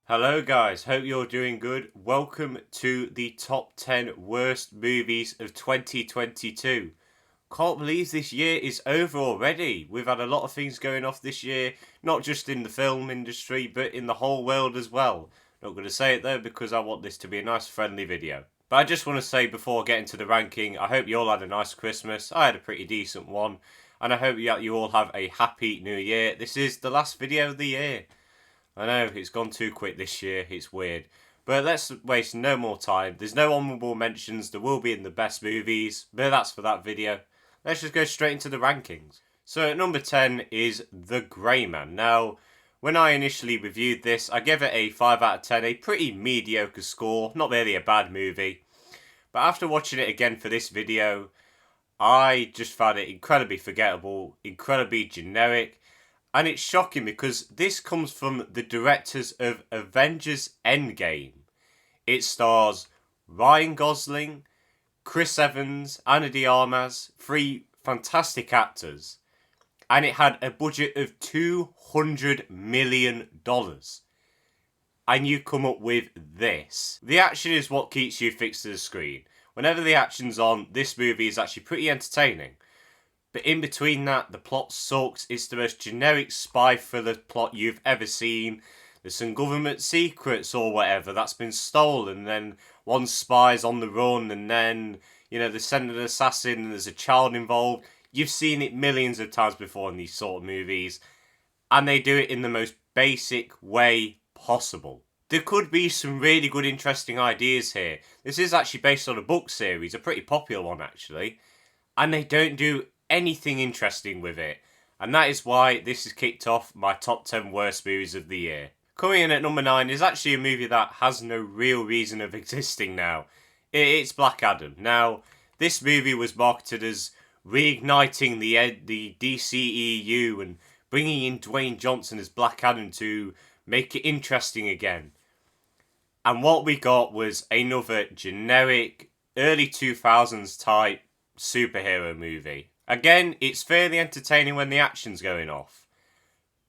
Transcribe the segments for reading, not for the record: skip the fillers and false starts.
Hello guys, hope you're doing good. Welcome to the top 10 worst movies of 2022. Can't believe this year is over already. We've had a lot of things going off this year, not just in the film industry, but in the whole world as well. Not going to say it though because I want this to be a nice friendly video. But I just want to say before getting to the ranking, I hope you all had a nice Christmas. I had a pretty decent one. And I hope you all have a happy new year. This is the last video of the year. I know, it's gone too quick this year, it's weird. But let's waste no more time. There's no honourable mentions, there will be in the best movies, but that's for that video. Let's just go straight into the rankings. So at number 10 is The Grey Man. Now, when I initially reviewed this, I gave it a 5 out of 10, a pretty mediocre score, not really a bad movie. But after watching it again for this video, I just found it incredibly forgettable, incredibly generic. And it's shocking because this comes from the directors of Avengers Endgame. It stars Ryan Gosling, Chris Evans, Ana de Armas, three fantastic actors. And it had a budget of $200 million. And you come up with this. The action is what keeps you fixed to the screen. Whenever the action's on, this movie is actually pretty entertaining. But in between that, the plot sucks. It's the most generic spy thriller plot you've ever seen. There's some government secrets or whatever that's been stolen. Then one spy's on the run and then, they send an assassin and there's a child involved. You've seen it millions of times before in these sort of movies. And they do it in the most basic way possible. There could be some really good, interesting ideas here. This is actually based on a book series, a pretty popular one actually. And they don't do anything interesting with it, and that is why this has kicked off my top 10 worst movies of the year. Coming in at number 9 is actually a movie that has no real reason of existing now. It's Black Adam. Now, this movie was marketed as reigniting the DCEU and bringing in Dwayne Johnson as Black Adam to make it interesting again. And what we got was another generic early 2000s type superhero movie. Again, it's fairly entertaining when the action's going off.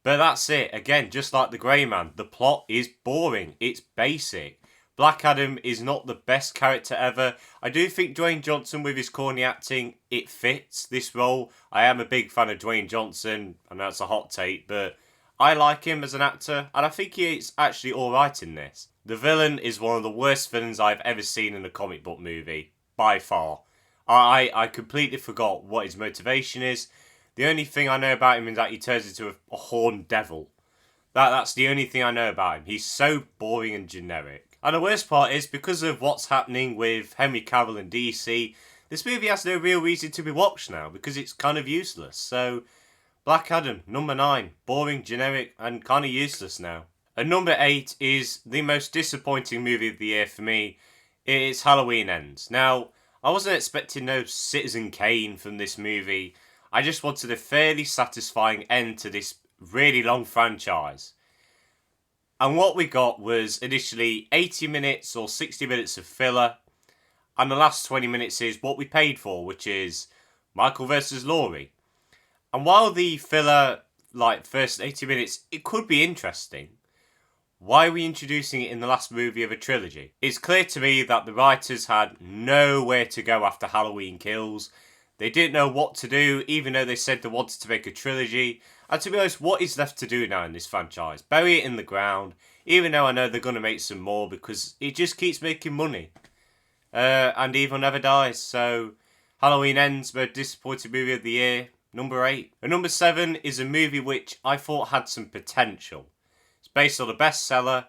But that's it. Again, just like The Grey Man, the plot is boring. It's basic. Black Adam is not the best character ever. I do think Dwayne Johnson, with his corny acting, it fits this role. I am a big fan of Dwayne Johnson. I know it's a hot take, but I like him as an actor, and I think he's actually alright in this. The villain is one of the worst villains I've ever seen in a comic book movie, by far. I completely forgot what his motivation is. The only thing I know about him is that he turns into a horned devil. That's the only thing I know about him. He's so boring and generic. And the worst part is, because of what's happening with Henry Cavill and DC, this movie has no real reason to be watched now, because it's kind of useless. So, Black Adam, number 9. Boring, generic, and kind of useless now. And number 8 is the most disappointing movie of the year for me. It's Halloween Ends. Now, I wasn't expecting no Citizen Kane from this movie. I just wanted a fairly satisfying end to this really long franchise. And what we got was initially 80 minutes or 60 minutes of filler. And the last 20 minutes is what we paid for, which is Michael versus Laurie. And while the filler, first 80 minutes, it could be interesting, why are we introducing it in the last movie of a trilogy? It's clear to me that the writers had nowhere to go after Halloween Kills. They didn't know what to do, even though they said they wanted to make a trilogy. And to be honest, what is left to do now in this franchise? Bury it in the ground, even though I know they're going to make some more because it just keeps making money. And Evil never dies, so Halloween Ends, most disappointing movie of the year, number 8. And number 7 is a movie which I thought had some potential. Based on a bestseller,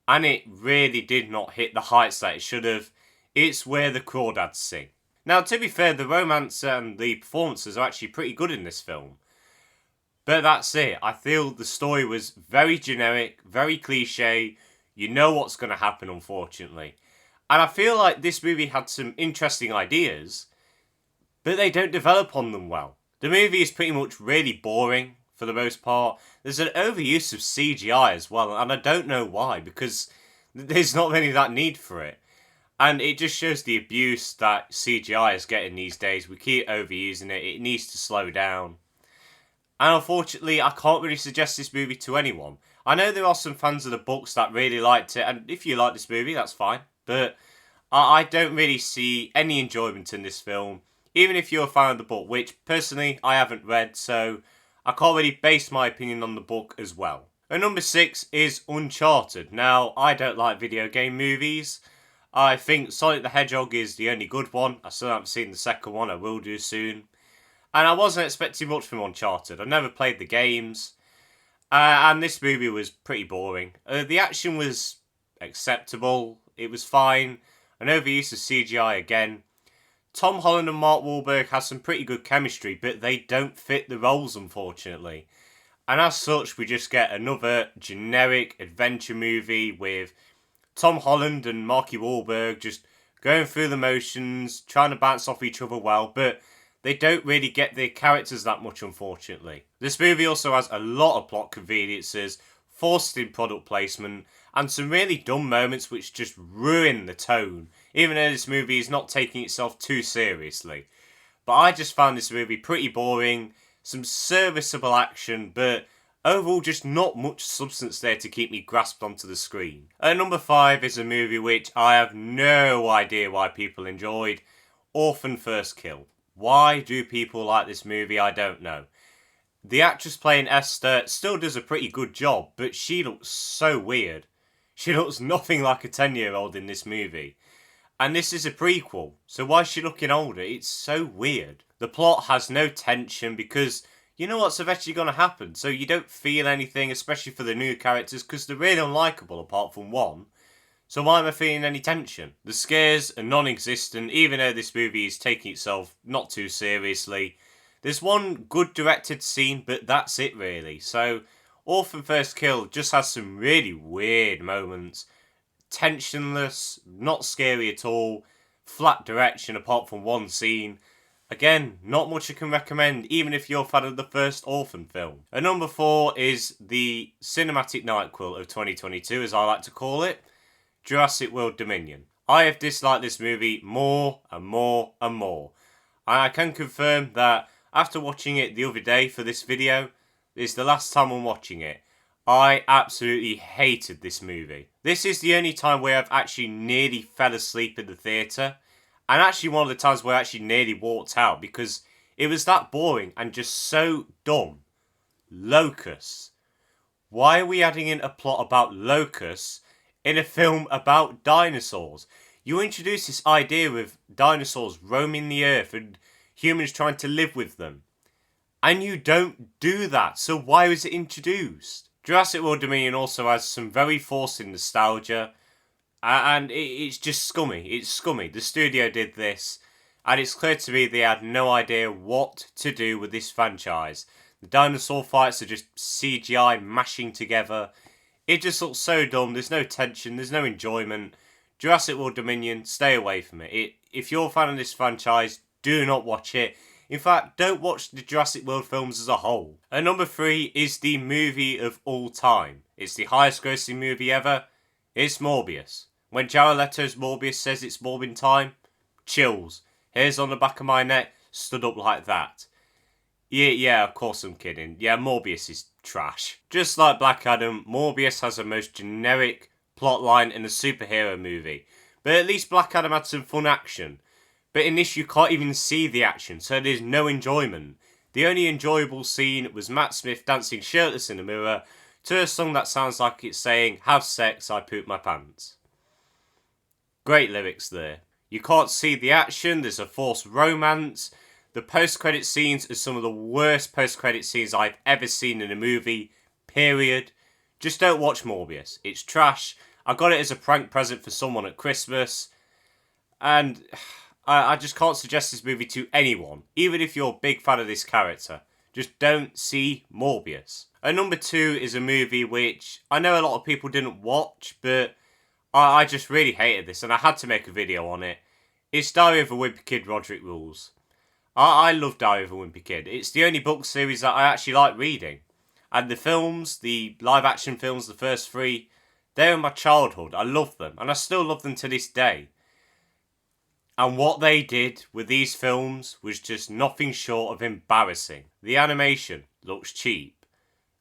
and it really did not hit the heights that it should have. It's Where the Crawdads Sing. Now, to be fair, the romance and the performances are actually pretty good in this film. But that's it. I feel the story was very generic, very cliche. You know what's going to happen, unfortunately. And I feel like this movie had some interesting ideas, but they don't develop on them well. The movie is pretty much really boring. For the most part, there's an overuse of CGI as well, and I don't know why, because there's not really that need for it. And it just shows the abuse that CGI is getting these days. We keep overusing it. It needs to slow down. And unfortunately, I can't really suggest this movie to anyone. I know there are some fans of the books that really liked it, and if you like this movie, that's fine. But I don't really see any enjoyment in this film, even if you're a fan of the book, which personally I haven't read, so I can't really base my opinion on the book as well. And number 6 is Uncharted. Now, I don't like video game movies. I think Sonic the Hedgehog is the only good one. I still haven't seen the second one, I will do soon. And I wasn't expecting much from Uncharted. I've never played the games. And this movie was pretty boring. The action was acceptable. It was fine. An overuse of CGI again. Tom Holland and Mark Wahlberg have some pretty good chemistry, but they don't fit the roles, unfortunately. And as such, we just get another generic adventure movie with Tom Holland and Marky Wahlberg just going through the motions, trying to bounce off each other well, but they don't really get their characters that much, unfortunately. This movie also has a lot of plot conveniences, forced in product placement, and some really dumb moments which just ruin the tone, even though this movie is not taking itself too seriously. But I just found this movie pretty boring, some serviceable action, but overall just not much substance there to keep me grasped onto the screen. Number 5 is a movie which I have no idea why people enjoyed, Orphan First Kill. Why do people like this movie? I don't know. The actress playing Esther still does a pretty good job, but she looks so weird. She looks nothing like a 10-year-old in this movie. And this is a prequel, so why is she looking older? It's so weird. The plot has no tension because you know what's eventually going to happen, so you don't feel anything, especially for the new characters, because they're really unlikable apart from one. So why am I feeling any tension? The scares are non-existent, even though this movie is taking itself not too seriously. There's one good directed scene, but that's it really. So Orphan First Kill just has some really weird moments. Tensionless, not scary at all, flat direction apart from one scene. Again, not much I can recommend, even if you're a fan of the first Orphan film. And number 4 is the cinematic nyquil of 2022, as I like to call it. Jurassic World Dominion. I have disliked this movie more and more and more. And I can confirm that after watching it the other day for this video, it's the last time I'm watching it. I absolutely hated this movie. This is the only time where I've actually nearly fell asleep in the theatre. And actually one of the times where I actually nearly walked out because it was that boring and just so dumb. Locusts. Why are we adding in a plot about locusts in a film about dinosaurs? You introduce this idea of dinosaurs roaming the earth and humans trying to live with them. And you don't do that, so why was it introduced? Jurassic World Dominion also has some very forced nostalgia, and it's just scummy. It's scummy. The studio did this, and it's clear to me they had no idea what to do with this franchise. The dinosaur fights are just CGI mashing together. It just looks so dumb. There's no tension. There's no enjoyment. Jurassic World Dominion, stay away from it. If you're a fan of this franchise, do not watch it. In fact, don't watch the Jurassic World films as a whole. And number 3 is the movie of all time. It's the highest grossing movie ever. It's Morbius. When Jared Leto's Morbius says it's Morbin time, chills. Hairs on the back of my neck, stood up like that. Yeah, of course I'm kidding. Yeah, Morbius is trash. Just like Black Adam, Morbius has the most generic plotline in a superhero movie. But at least Black Adam had some fun action. But in this you can't even see the action, so there's no enjoyment. The only enjoyable scene was Matt Smith dancing shirtless in the mirror to a song that sounds like it's saying, "Have sex, I poop my pants." Great lyrics there. You can't see the action, there's a forced romance. The post-credit scenes are some of the worst post-credit scenes I've ever seen in a movie, period. Just don't watch Morbius. It's trash. I got it as a prank present for someone at Christmas. And I just can't suggest this movie to anyone, even if you're a big fan of this character. Just don't see Morbius. And number 2 is a movie which I know a lot of people didn't watch, but I just really hated this and I had to make a video on it. It's Diary of a Wimpy Kid, Roderick Rules. I love Diary of a Wimpy Kid. It's the only book series that I actually like reading. And the films, the live action films, the first 3, they're in my childhood. I love them and I still love them to this day. And what they did with these films was just nothing short of embarrassing. The animation looks cheap.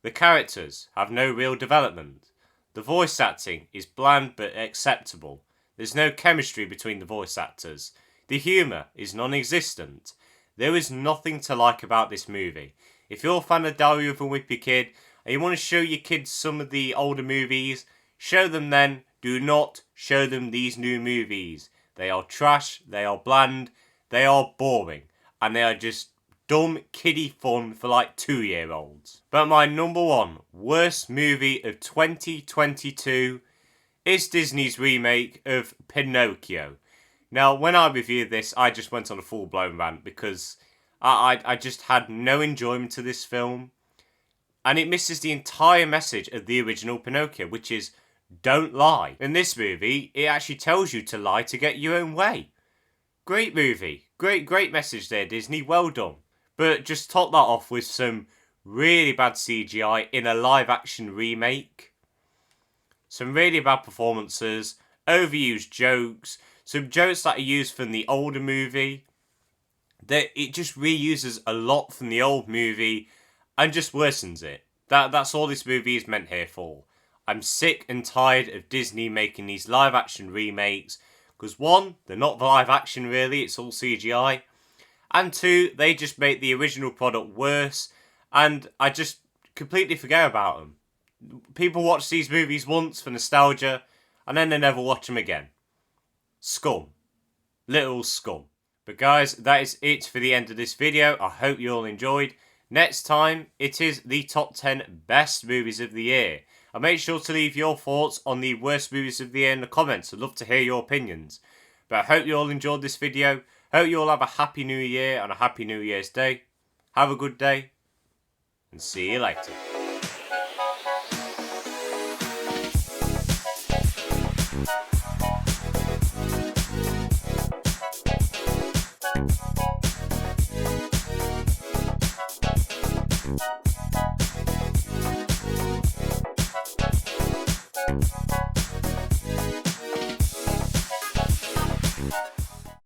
The characters have no real development. The voice acting is bland but acceptable. There's no chemistry between the voice actors. The humour is non-existent. There is nothing to like about this movie. If you're a fan of Diary of a Wimpy Kid and you want to show your kids some of the older movies, show them then. Do not show them these new movies. They are trash, they are bland, they are boring, and they are just dumb kiddie fun for like 2-year-olds. But my number one worst movie of 2022 is Disney's remake of Pinocchio. Now, when I reviewed this, I just went on a full-blown rant because I just had no enjoyment to this film. And it misses the entire message of the original Pinocchio, which is don't lie. In this movie, it actually tells you to lie to get your own way. Great movie. Great message there, Disney. Well done. But just top that off with some really bad CGI in a live-action remake. Some really bad performances. Overused jokes. Some jokes that are used from the older movie. That it just reuses a lot from the old movie and just worsens it. That's all this movie is meant here for. I'm sick and tired of Disney making these live-action remakes. Because one, they're not live-action really, it's all CGI. And two, they just make the original product worse. And I just completely forget about them. People watch these movies once for nostalgia. And then they never watch them again. Scum. Little scum. But guys, that is it for the end of this video. I hope you all enjoyed. Next time, it is the top 10 best movies of the year. And make sure to leave your thoughts on the worst movies of the year in the comments. I'd love to hear your opinions. But I hope you all enjoyed this video. Hope you all have a happy new year and a happy New Year's Day. Have a good day. And see you later.